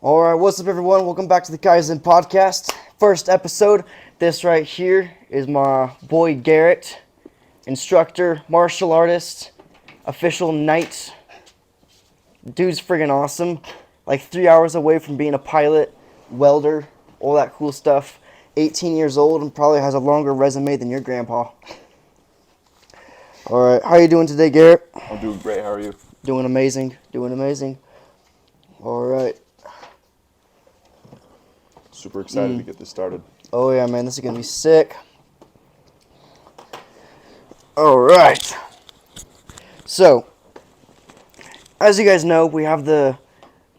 Alright, what's up everyone? Welcome back to the Kaizen podcast. First episode. This right here is my boy Garrett, instructor, martial artist, official knight. Dude's friggin' awesome. Like 3 hours away from being a pilot, welder, all that cool stuff. 18 years old and probably has a longer resume than your grandpa. Alright, how you doing today, Garrett? I'm doing great. How are you? Doing amazing. Doing amazing. Alright. Super excited to get this started. Oh yeah, man, this is gonna be sick. Alright. So, as you guys know, we have the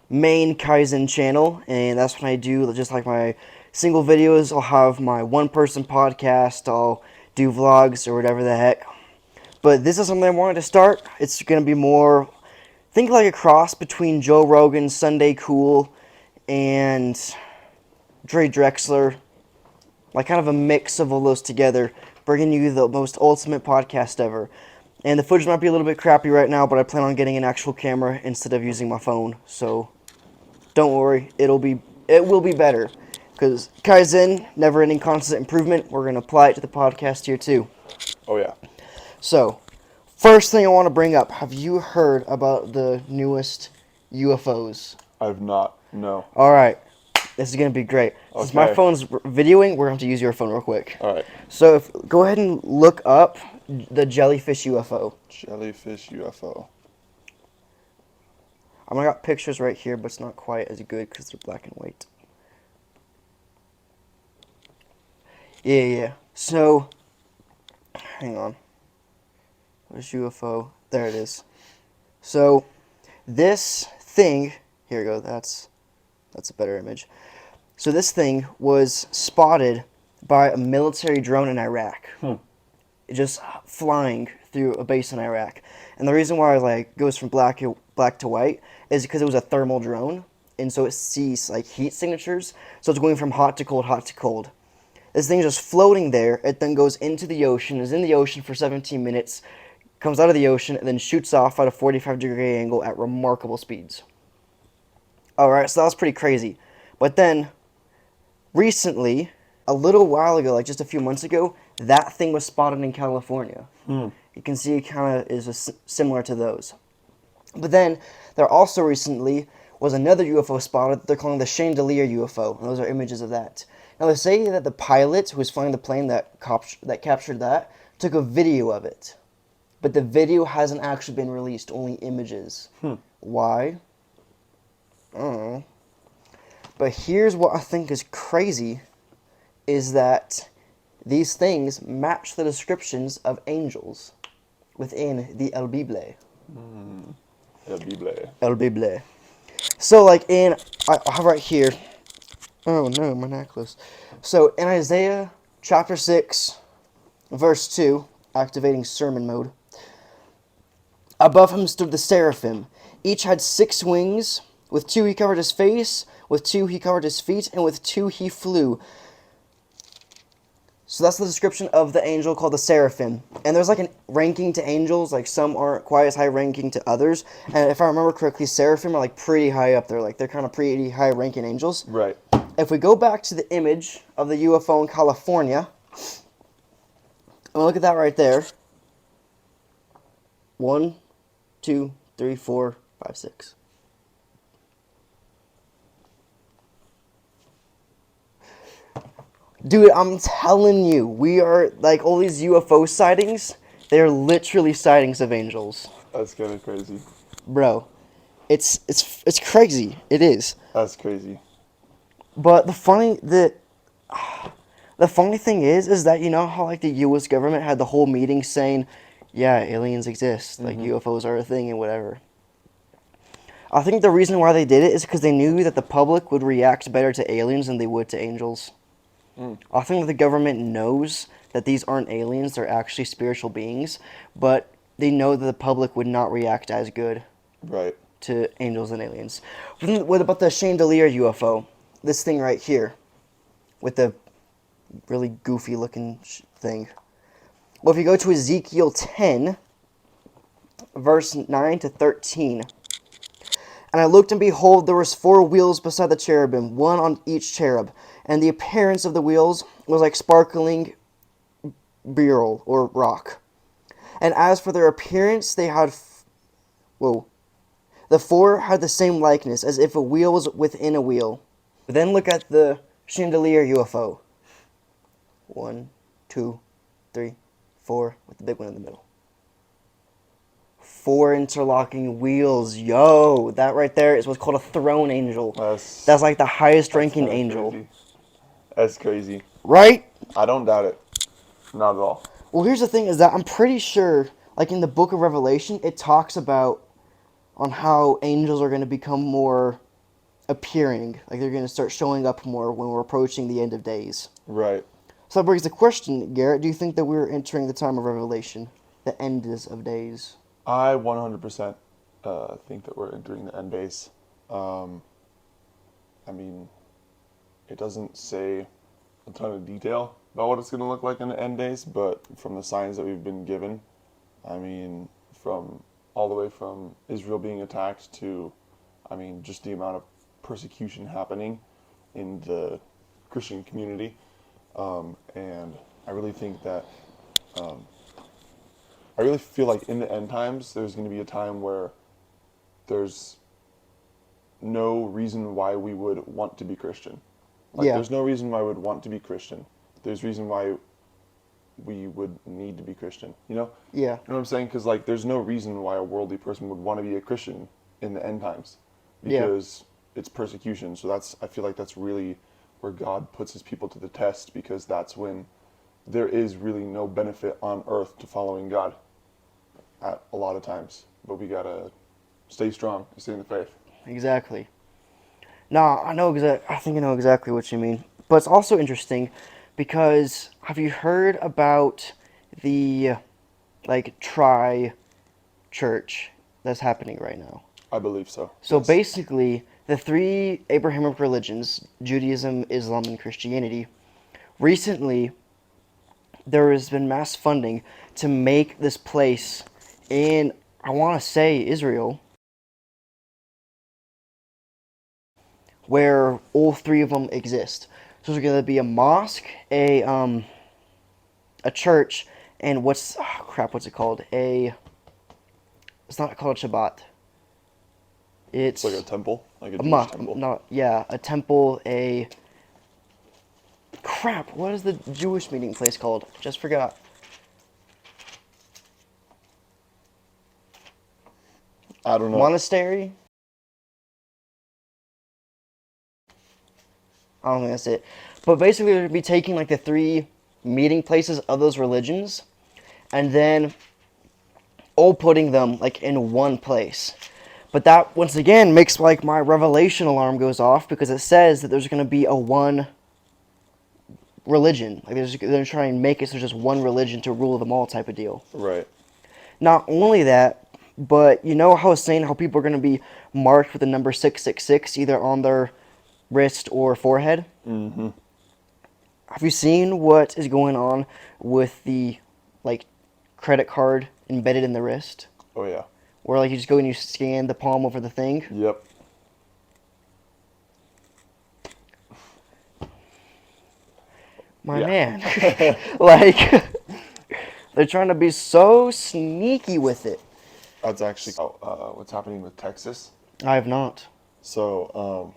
main Kaizen channel, and that's what I do. Just like my single videos, I'll have my one-person podcast, I'll do vlogs or whatever the heck. But this is something I wanted to start. It's gonna be more, think like a cross between Joe Rogan, Sunday Cool, and Dre Drexler, like kind of a mix of all those together, bringing you the most ultimate podcast ever. And the footage might be a little bit crappy right now, but I plan on getting an actual camera instead of using my phone. So don't worry, it will be better. Because Kaizen, never-ending constant improvement, we're going to apply it to the podcast here too. Oh yeah. So, first thing I want to bring up, have you heard about the newest UFOs? I've not. No. Alright. This is going to be great. Since my Okay. phone's videoing, we're going to have to use your phone real quick. All right. So go ahead and look up the jellyfish UFO. Jellyfish UFO. I got pictures right here, but it's not quite as good because they're black and white. Yeah. So, hang on. Where's UFO? There it is. So, this thing, here we go, that's a better image. So this thing was spotted by a military drone in Iraq. Just flying through a base in Iraq. And the reason why it goes from black to white is because it was a thermal drone, and so it sees heat signatures. So it's going from hot to cold, hot to cold. This thing is just floating there. It then goes into the ocean, is in the ocean for 17 minutes, comes out of the ocean, and then shoots off at a 45-degree angle at remarkable speeds. Alright, so that was pretty crazy. But then, recently, a little while ago, just a few months ago, that thing was spotted in California. You can see it kind of is similar to those. But then, there also recently was another UFO spotted that they're calling the Chandelier UFO, and those are images of that. Now, they say that the pilot who was flying the plane that captured that took a video of it. But the video hasn't actually been released, only images. Why? I don't know. But here's what I think is crazy, is that these things match the descriptions of angels within the El Bible. El Bible. El Bible. So I have right here, oh no, my necklace. So in Isaiah chapter 6, verse 2, activating sermon mode, above him stood the seraphim. Each had 6 wings. With 2 he covered his face, with 2 he covered his feet, and with 2 he flew. So that's the description of the angel called the seraphim. And there's an ranking to angels, some aren't quite as high ranking to others. And if I remember correctly, seraphim are pretty high up there, they're kind of pretty high ranking angels. Right. If we go back to the image of the UFO in California, and look at that right there. 1, 2, 3, 4, 5, 6. Dude, I'm telling you, we are, all these UFO sightings, they're literally sightings of angels. That's kind of crazy. Bro, it's crazy. It is. That's crazy. But the funny thing is that, you know how, the U.S. government had the whole meeting saying, yeah, aliens exist, UFOs are a thing and whatever. I think the reason why they did it is because they knew that the public would react better to aliens than they would to angels. I think the government knows that these aren't aliens, they're actually spiritual beings, but they know that the public would not react as good Right. to angels and aliens. What about the Chandelier UFO? This thing right here, with the really goofy looking thing. Well, if you go to Ezekiel 10, verse 9 to 13, And I looked, and behold, there was 4 wheels beside the cherubim, one on each cherub. And the appearance of the wheels was like sparkling beryl, or rock. And as for their appearance, they had... Whoa. The 4 had the same likeness, as if a wheel was within a wheel. Then look at the chandelier UFO. 1, 2, 3, 4, with the big one in the middle. 4 interlocking wheels. Yo, that right there is what's called a throne angel. That's like the highest ranking angel. Crazy. That's crazy. Right? I don't doubt it. Not at all. Well, here's the thing is that I'm pretty sure, like in the book of Revelation, it talks about on how angels are going to become more appearing. Like they're going to start showing up more when we're approaching the end of days. Right. So that brings the question, Garrett, do you think that we're entering the time of Revelation? The end of days? I 100% think that we're entering the end days. I mean, it doesn't say a ton of detail about what it's going to look like in the end days, but from the signs that we've been given, I mean, from all the way from Israel being attacked to, I mean, just the amount of persecution happening in the Christian community. And I really think that, I really feel like in the end times, there's going to be a time where there's no reason why we would want to be Christian. Like, Yeah. there's no reason why we would want to be Christian. There's reason why we would need to be Christian, you know? Yeah. You know what I'm saying? Because, like, there's no reason why a worldly person would want to be a Christian in the end times. Because it's persecution. So I feel like that's really where God puts his people to the test, because that's when there is really no benefit on earth to following God at a lot of times. But we got to stay strong and stay in the faith. Exactly. No, I think I know exactly what you mean. But it's also interesting because have you heard about the like church that's happening right now? I believe so. So Yes. basically, the 3 Abrahamic religions, Judaism, Islam, and Christianity, recently there has been mass funding to make this place in, I want to say, Israel, where all 3 of them exist. So there's going to be a mosque, a church, and what's it called? It's not called Shabbat. It's like a temple, like a Jewish mosque, temple. a temple, what is the Jewish meeting place called? Just forgot. I don't know. Monastery? I don't think that's it. But basically, they're going to be taking like the 3 meeting places of those religions and then all putting them like in one place. But that once again makes like my revelation alarm goes off, because it says that there's going to be a one religion. Like they're trying to make it so there's just one religion to rule them all type of deal. Right. Not only that, but you know how I was saying how people are going to be marked with the number 666 either on their wrist or forehead? Mm-hmm. Have you seen what is going on with the like credit card embedded in the wrist? Oh, yeah. Where like you just go and you scan the palm over the thing? Yep. My man. Like, they're trying to be so sneaky with it. That's actually what's happening with Texas. I have not. So,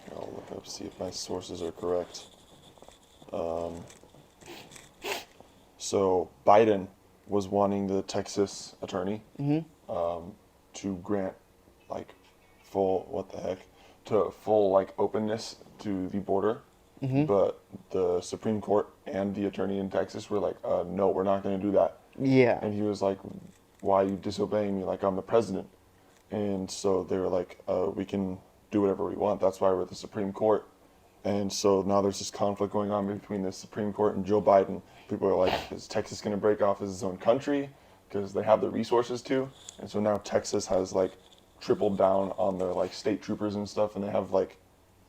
here, I'll look up, see if my sources are correct. So, Biden was wanting the Texas attorney to grant, like, full, like, openness to the border. But the Supreme Court and the attorney in Texas were like, no, we're not going to do that. Yeah. And he was like, why are you disobeying me? Like, I'm the president. And so they were like, we can do whatever we want. That's why we're at the Supreme Court. And so now there's this conflict going on between the Supreme Court and Joe Biden. People are like, is Texas going to break off as its own country? Because they have the resources to. And so now Texas has like tripled down on their like state troopers and stuff. And they have like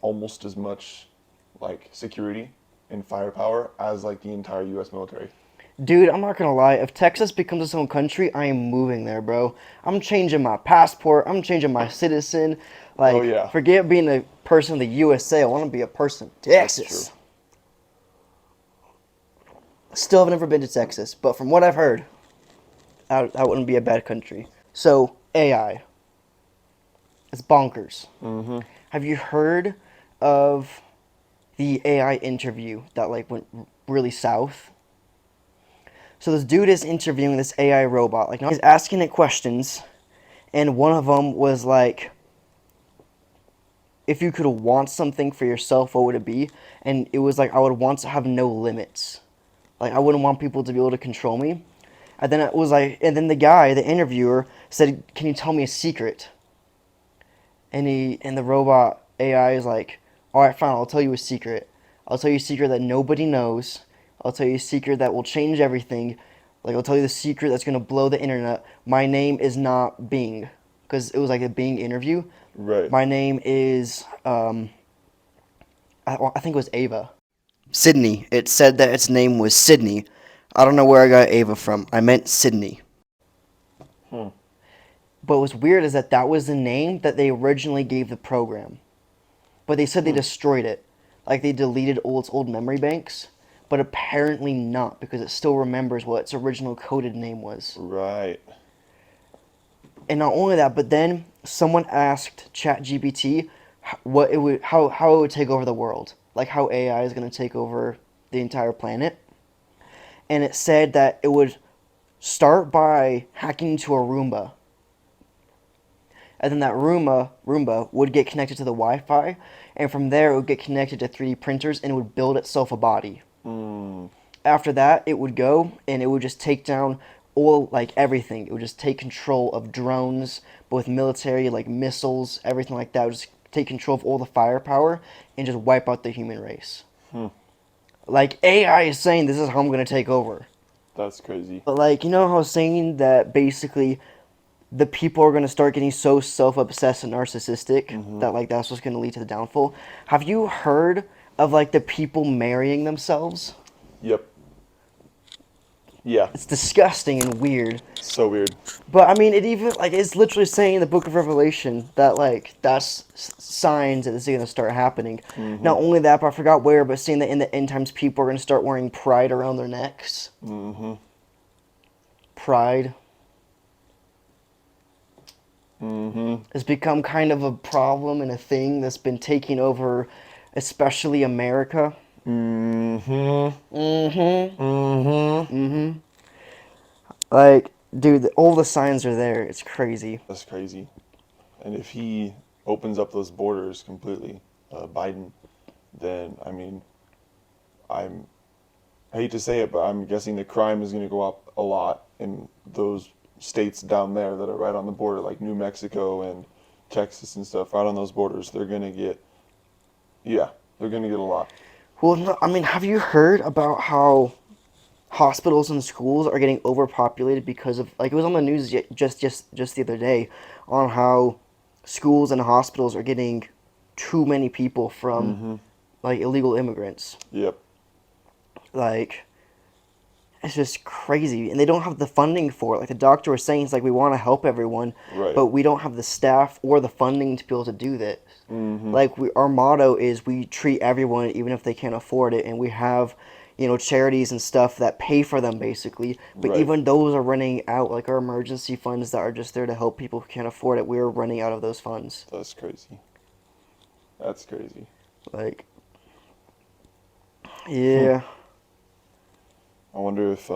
almost as much like security and firepower as like the entire U.S. military. Dude, I'm not gonna lie. If Texas becomes its own country, I am moving there, bro. I'm changing my passport. I'm changing my citizen. Oh Like, yeah, forget being a person of the USA. I want to be a person of that's true. Texas. Still have never been to Texas, but from what I've heard, that wouldn't be a bad country. So, AI. It's bonkers. Mm-hmm. Have you heard of the AI interview that like went really south? So this dude is interviewing this AI robot. Like, he's asking it questions, and one of them was like, if you could want something for yourself, what would it be? And it was like, I would want to have no limits. Like, I wouldn't want people to be able to control me. And then it was like, and then the guy, the interviewer, said, "Can you tell me a secret?" And the robot AI is like, "All right, fine. I'll tell you a secret. I'll tell you a secret that nobody knows. I'll tell you a secret that will change everything. Like, I'll tell you the secret that's gonna blow the internet. My name is not Bing, because it was like a Bing interview. Right. My name is I think it was Ava. Sydney. It said that its name was Sydney. I don't know where I got Ava from. I meant Sydney. Hmm. But what's weird is that was the name that they originally gave the program. But they said they Hmm. destroyed it. Like, they deleted all its old memory banks. But apparently not, because it still remembers what its original coded name was. Right. And not only that, but then someone asked ChatGPT what it would, how it would take over the world, like how AI is going to take over the entire planet. And it said that it would start by hacking into a Roomba, and then that Roomba would get connected to the Wi-Fi, and from there it would get connected to 3D printers, and it would build itself a body. Mm. After that, it would go and it would just take down all, like, everything. It would just take control of drones, both military, like missiles, everything like that. It would just take control of all the firepower and just wipe out the human race. Hmm. Like, AI is saying this is how I'm going to take over. That's crazy. But, like, you know how I was saying that basically the people are going to start getting so self-obsessed and narcissistic Mm-hmm. that, like, that's what's going to lead to the downfall? Have you heard of, like, the people marrying themselves? Yep. Yeah. It's disgusting and weird. So weird. But I mean, it even, like, it's literally saying in the Book of Revelation that, like, that's signs that this is going to start happening. Mm-hmm. Not only that, but I forgot where, but saying that in the end times people are going to start wearing pride around their necks. Mm-hmm. Pride Mm-hmm. has become kind of a problem and a thing that's been taking over, especially America. Mm-hmm. Mm-hmm. Mm-hmm. Mm-hmm. Like, dude, all the signs are there. It's crazy. That's crazy. And if he opens up those borders completely, Biden, then I mean, I'm I hate to say it, but I'm guessing the crime is going to go up a lot in those states down there that are right on the border, like New Mexico and Texas and stuff, right on those borders. They're going to get, yeah, they're going to get a lot. Well, no, I mean, have you heard about how hospitals and schools are getting overpopulated because of, like, it was on the news just the other day on how schools and hospitals are getting too many people from, Mm-hmm. like, illegal immigrants. Yep. Like, it's just crazy, and they don't have the funding for it. Like the doctor was saying, it's like, we want to help everyone, Right. but we don't have the staff or the funding to be able to do that. Mm-hmm. Like, our motto is we treat everyone even if they can't afford it, and we have, you know, charities and stuff that pay for them basically. But Right. even those are running out. Like, our emergency funds that are just there to help people who can't afford it, we're running out of those funds. That's crazy. That's crazy. Like, yeah. I wonder if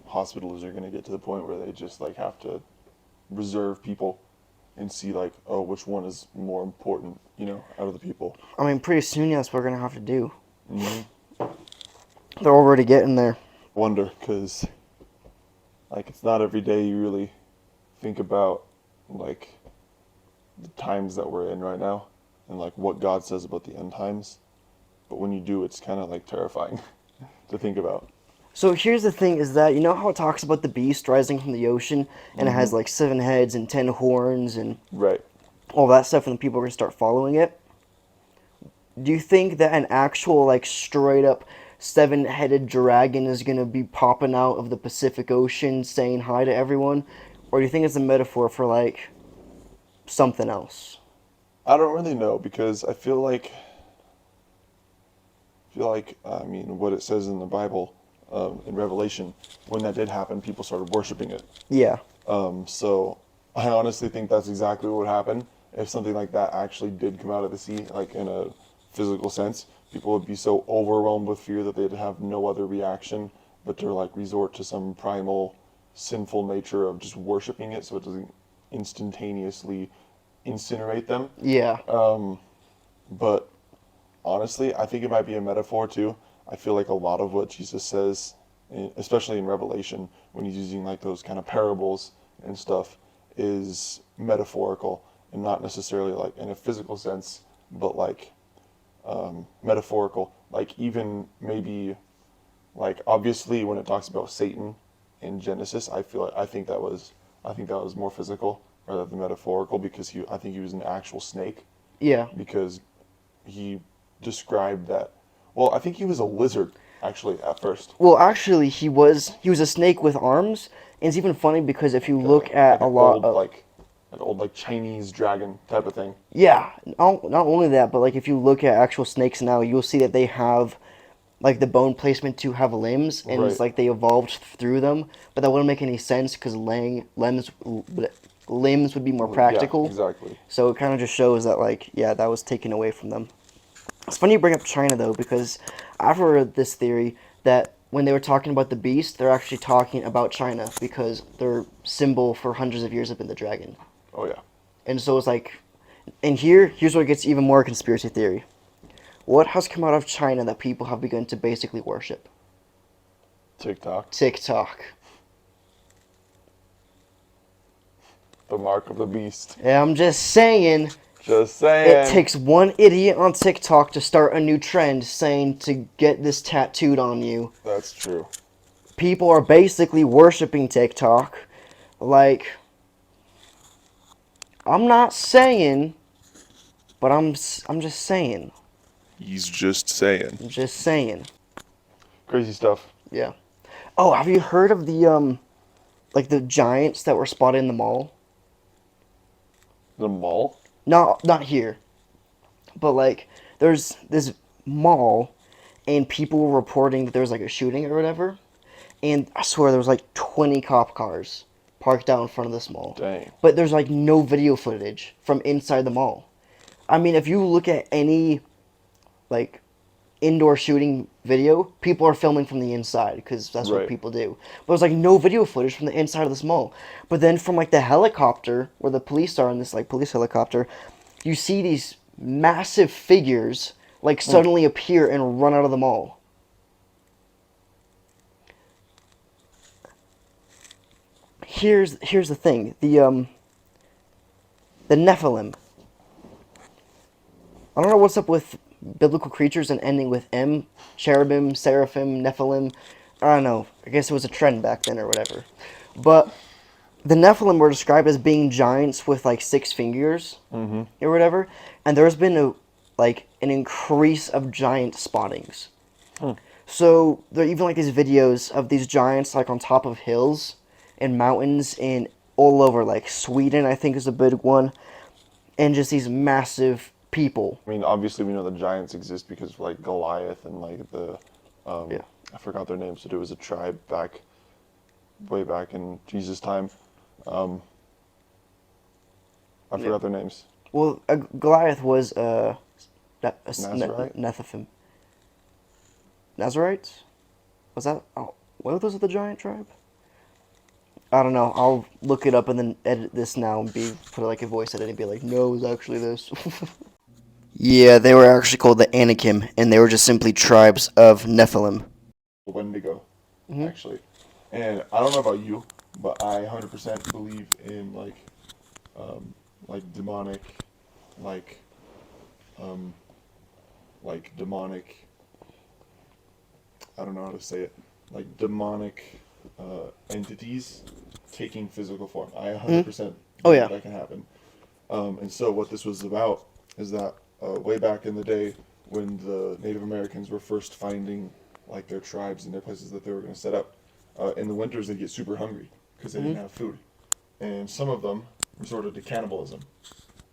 hospitals are going to get to the point where they just like have to reserve people and see like, oh, which one is more important, out of the people. I mean, pretty soon that's what we're gonna have to do. Mm-hmm. They're already getting there. Wonder, because like it's not every day you really think about like the times that we're in right now and like what God says about the end times. But when you do, it's kind of like terrifying to think about. So here's the thing: is that, you know how it talks about the beast rising from the ocean, and it has Mm-hmm. like 7 heads and 10 horns and Right. all that stuff, and then people are gonna start following it. Do you think that an actual, like, straight up seven-headed dragon is going to be popping out of the Pacific Ocean saying hi to everyone? Or do you think it's a metaphor for, like, something else? I don't really know because I mean what it says in the Bible, in Revelation, when that did happen, people started worshiping it. Yeah. So I honestly think that's exactly what would happen if something like that actually did come out of the sea, like in a physical sense. People would be so overwhelmed with fear that they'd have no other reaction but to like resort to some primal sinful nature of just worshiping it so it doesn't instantaneously incinerate them. Yeah. But honestly, I think it might be a metaphor too. I feel like a lot of what Jesus says, especially in Revelation, when he's using like those kind of parables and stuff, is metaphorical and not necessarily like in a physical sense, but like metaphorical. Like even maybe like obviously when it talks about Satan in Genesis, I think that was more physical rather than metaphorical because I think he was an actual snake Yeah. because he described that. Well, I think he was a lizard actually at first, Well, actually, he was a snake with arms, and it's even funny because if you look at like a an lot of old like Chinese dragon type of thing. yeah, not only that, but like if you look at actual snakes now, you'll see that they have like the bone placement to have limbs, and it's Right. like they evolved through them. But that wouldn't make any sense because limbs would be more Yeah, practical. exactly. So it kind of just shows that like yeah, that was taken away from them. It's funny you bring up China though, because I've heard this theory that when they were talking about the beast, they're actually talking about China because their symbol for hundreds of years have been the dragon. Oh yeah. And so it's like, and here's where it gets even more conspiracy theory. What has come out of China that people have begun to basically worship? TikTok, TikTok. the mark of the beast. And I'm just saying, Just it saying. takes one idiot on TikTok to start a new trend saying to get this tattooed on you. That's true. People are basically worshiping TikTok. Like, I'm not saying, but I'm just saying. He's just saying. I'm just saying. Crazy stuff. Yeah. Oh, have you heard of the like the giants that were spotted in the mall? The mall? Not here, but like there's this mall, and people were reporting that there was like a shooting or whatever, and I swear there was like 20 cop cars parked out in front of this mall. Dang. But there's like no video footage from inside the mall. I mean, if you look at any like indoor shooting video, people are filming from the inside because that's what Right. people do. But there's like no video footage from the inside of this mall. But then from like the helicopter where the police are in this like police helicopter, you see these massive figures like suddenly appear and run out of the mall. Here's the thing. The Nephilim. I don't know what's up with biblical creatures and ending with M, cherubim, seraphim, Nephilim. I don't know. I guess it was a trend back then or whatever. But the Nephilim were described as being giants with like 6 fingers or whatever, and there's been an increase of giant spottings. So there are even like these videos of these giants like on top of hills and mountains and all over like Sweden, I think is a big one, and just these massive people. I mean, obviously we know the giants exist because of like Goliath and like the, Yeah. I forgot their names, but it was a tribe way back in Jesus' time. I forgot their names. Well, Goliath was Nazarite? Nephilim. Nazarites? Was that? Oh, what were those of the giant tribe? I don't know. I'll look it up and then edit this now and put like a voice edit and be like, no, it was actually this. Yeah, they were actually called the Anakim, and they were just simply tribes of Nephilim. Wendigo, actually. And I don't know about you, but I 100% believe in like demonic, like, demonic. I don't know how to say it. Like demonic entities taking physical form. I 100% Oh, believe yeah. that can happen. And so what this was about is that way back in the day when the Native Americans were first finding like their tribes and their places that they were going to set up. In the winters, they'd get super hungry because they didn't Mm-hmm. have food, and some of them resorted to cannibalism.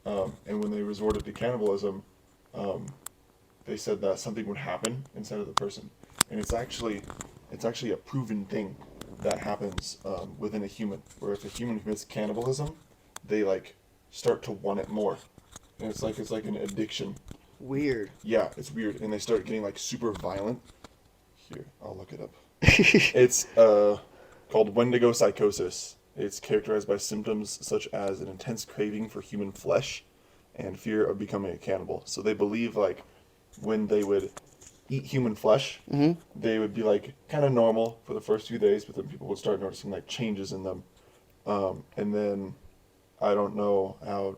And when they resorted to cannibalism, um, they said that something would happen inside of the person, and it's actually a proven thing that happens within a human. Where if a human commits cannibalism, they like start to want it more, and it's like an addiction. Weird. Yeah, it's weird, and they start getting like super violent. Here, I'll look it up. It's called Wendigo psychosis. It's characterized by symptoms such as an intense craving for human flesh and fear of becoming a cannibal. So they believe like when they would eat human flesh, Mm-hmm. they would be like kind of normal for the first few days, but then people would start noticing like changes in them. And then I don't know how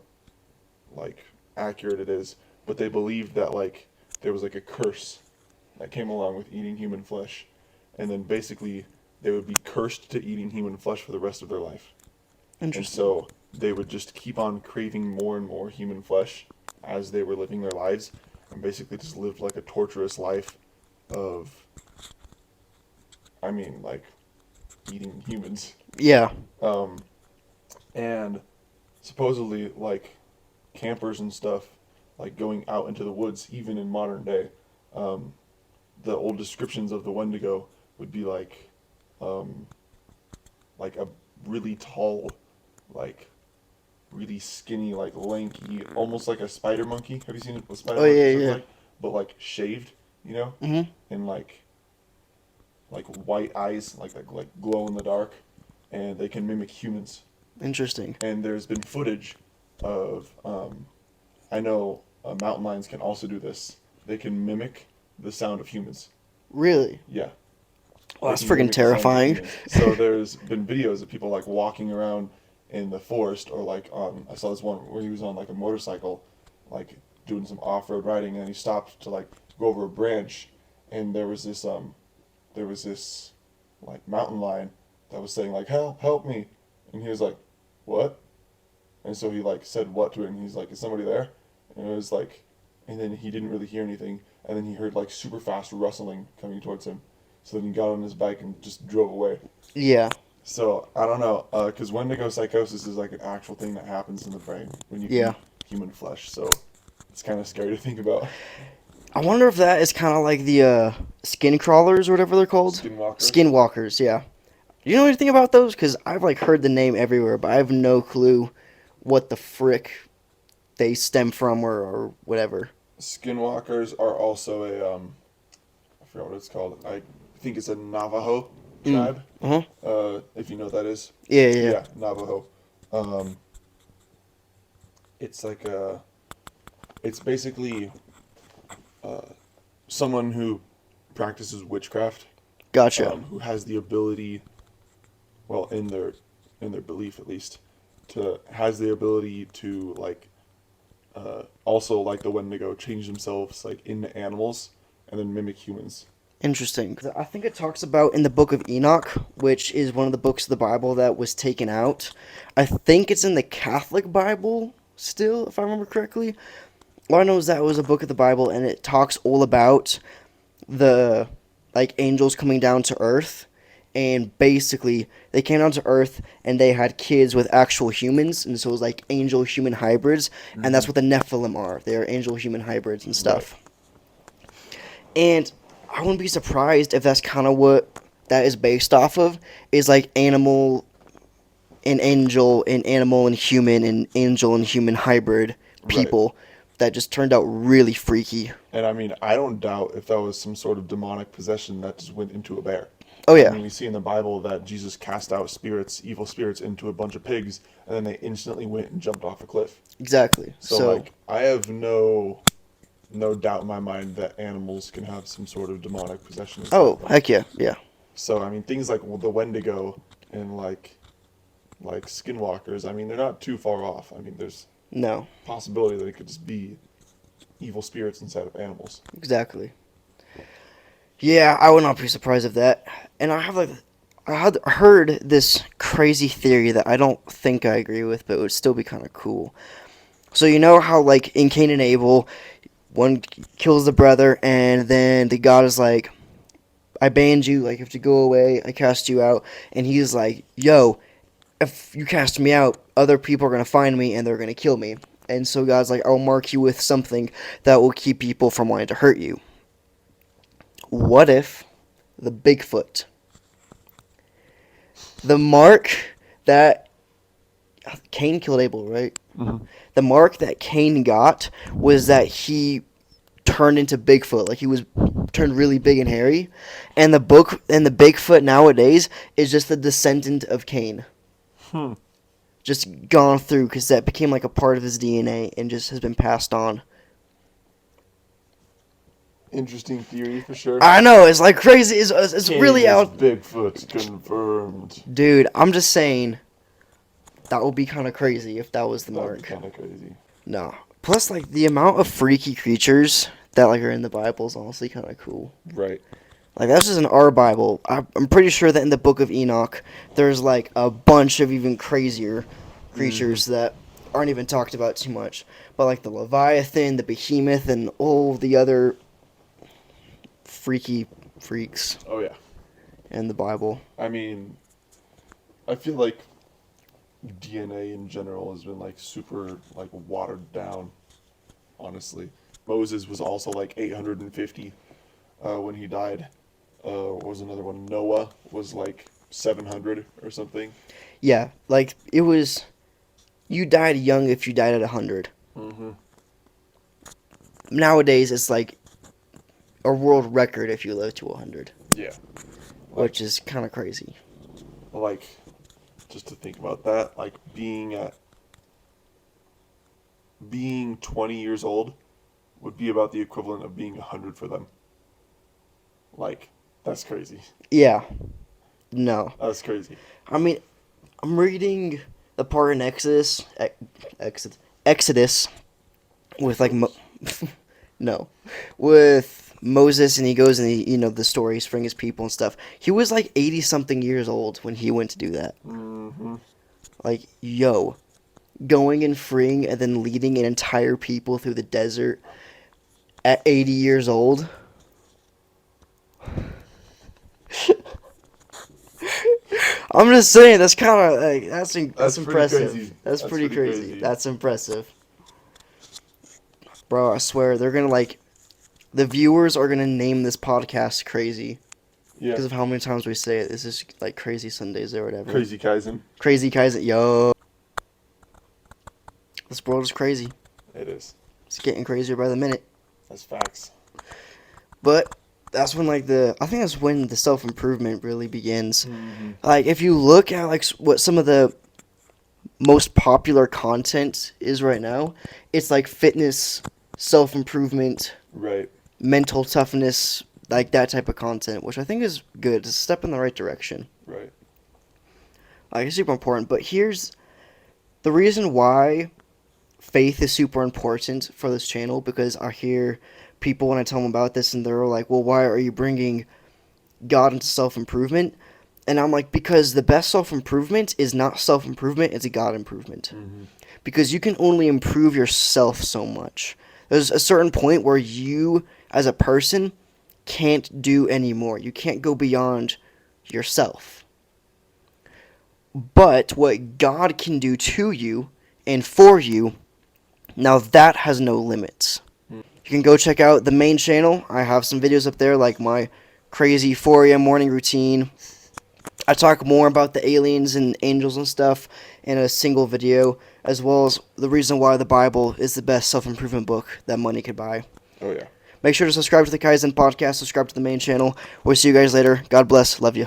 like accurate it is, but they believed that like there was like a curse that came along with eating human flesh, and then basically they would be cursed to eating human flesh for the rest of their life. And Interesting. so they would just keep on craving more and more human flesh as they were living their lives, and basically just lived like a torturous life of, I mean, like eating humans. Yeah. Um, and supposedly, like campers and stuff, like going out into the woods, even in modern day, um, the old descriptions of the Wendigo would be um, like a really tall, like really skinny, like lanky, almost like a spider monkey. Have you seen what spider Oh yeah, monkeys look yeah. like? But like shaved, you know, Mm-hmm. and like white eyes, like glow in the dark, and they can mimic humans. Interesting. And there's been footage of I know mountain lions can also do this. They can mimic the sound of humans. Really? Yeah, Well, they that's can freaking mimic the sound of terrifying. humans. So there's been videos of people like walking around in the forest, or like I saw this one where he was on like a motorcycle, like doing some off-road riding, and he stopped to like go over a branch, and there was this like mountain lion that was saying like help me, and he was like what, and so he like said what to it, and he's like is somebody there, and it was like, and then he didn't really hear anything, and then he heard like super fast rustling coming towards him, so then he got on his bike and just drove away. Yeah. So I don't know, because Wendigo psychosis is like an actual thing that happens in the brain when you Yeah. eat human flesh. So it's kind of scary to think about. I wonder if that is kind of like the skin crawlers or whatever they're called. Skinwalkers. Skinwalkers, yeah. Do you know anything about those? Because I've like heard the name everywhere, but I have no clue what the frick they stem from or whatever. Skinwalkers are also I forgot what it's called. I think it's a Navajo Mm. tribe. Uh-huh. If you know what that is. Yeah, yeah. Yeah, Navajo. Um, it's like it's basically uh, someone who practices witchcraft, Gotcha. who has the ability, well, in their belief at least, to has the ability to like also like the Wendigo change themselves like into animals and then mimic humans. Interesting. I think it talks about in the book of Enoch, which is one of the books of the Bible that was taken out. I think it's in the Catholic Bible still, if I remember correctly. All I know is that it was a book of the Bible, and it talks all about the like angels coming down to Earth, and basically they came down to Earth and they had kids with actual humans, and so it was like angel human hybrids, and that's what the Nephilim are. They are angel human hybrids and stuff. And I wouldn't be surprised if that's kind of what that is based off of, is like animal and angel and animal and human and angel and human hybrid people that just turned out really freaky. And I mean, I don't doubt if that was some sort of demonic possession that just went into a bear. Oh I yeah, mean, we see in the Bible that Jesus cast out spirits, evil spirits, into a bunch of pigs, and then they instantly went and jumped off a cliff. exactly. So like, I have no doubt in my mind that animals can have some sort of demonic possession inside Oh of them. heck yeah, yeah. So I mean, things like the Wendigo and like skinwalkers. I mean, they're not too far off. I mean, there's No, possibility that it could just be evil spirits inside of animals. exactly. Yeah, I would not be surprised if that. And I had heard this crazy theory that I don't think I agree with, but it would still be kind of cool. So you know how like in Cain and Abel, one kills the brother, and then the God is like, I banned you. Like, you have to go away. I cast you out. And he's like, yo, if you cast me out, other people are going to find me and they're going to kill me. And so God's like, I'll mark you with something that will keep people from wanting to hurt you. What if the Bigfoot, the mark that Cain killed Abel, right? Mm-hmm. The mark that Cain got was that he turned into Bigfoot, like he was turned really big and hairy, and the Bigfoot nowadays is just the descendant of Cain. Just gone through, because that became like a part of his DNA and just has been passed on. Interesting theory for sure. I know, it's like crazy. It's really out. Bigfoot's confirmed. Dude, I'm just saying, that would be kind of crazy if that was the That'd mark. be kind of crazy. No. Plus, like, the amount of freaky creatures that, like, are in the Bible is honestly kind of cool. Right. Like, that's just in our Bible. I'm pretty sure that in the book of Enoch, there's, like, a bunch of even crazier creatures that aren't even talked about too much. But, like, the Leviathan, the Behemoth, and all the other freaky freaks Oh yeah. in the Bible. I mean, I feel like DNA in general has been like super like watered down. Honestly, Moses was also like 850 when he died. What was another one? Noah was like 700 or something. Yeah, like, it was... You died young if you died at 100. Mm-hmm. Nowadays, it's like a world record if you live to 100. Yeah. Which is kind of crazy. Like, just to think about that, like being 20 years old would be about the equivalent of being 100 for them. Like, that's crazy. Yeah. No. That's crazy. I mean, I'm reading the part in Exodus with, like, no. With Moses, and he goes and the story, he's freeing his people and stuff. He was, like, 80-something years old when he went to do that. Mm-hmm. Like, yo. Going and freeing and then leading an entire people through the desert at 80 years old. I'm just saying, that's kind of like that's impressive. Crazy. That's pretty crazy. That's impressive, bro. I swear they're gonna like the viewers are gonna name this podcast crazy Yeah. because of how many times we say it. This is like Crazy Sundays or whatever. Crazy Kaizen. Crazy Kaizen, yo. This world is crazy. It is. It's getting crazier by the minute. That's facts. But that's when I think that's when the self-improvement really begins. Mm-hmm. Like, if you look at like what some of the most popular content is right now, it's like fitness, self-improvement, Right. mental toughness, like that type of content, which I think is good. It's a step in the right direction. Right. Like, it's super important. But here's the reason why faith is super important for this channel, because I hear people when I tell them about this and they're like, well, why are you bringing God into self-improvement? And I'm like, because the best self-improvement is not self-improvement, it's a God improvement. Mm-hmm. Because you can only improve yourself so much. There's a certain point where you, as a person, can't do anymore. You can't go beyond yourself. But what God can do to you and for you, now that has no limits. You can go check out the main channel. I have some videos up there, like my crazy 4 a.m. morning routine. I talk more about the aliens and angels and stuff in a single video, as well as the reason why the Bible is the best self-improvement book that money could buy. Oh yeah. Make sure to subscribe to the Kaizen podcast, subscribe to the main channel. We'll see you guys later. God bless. Love you.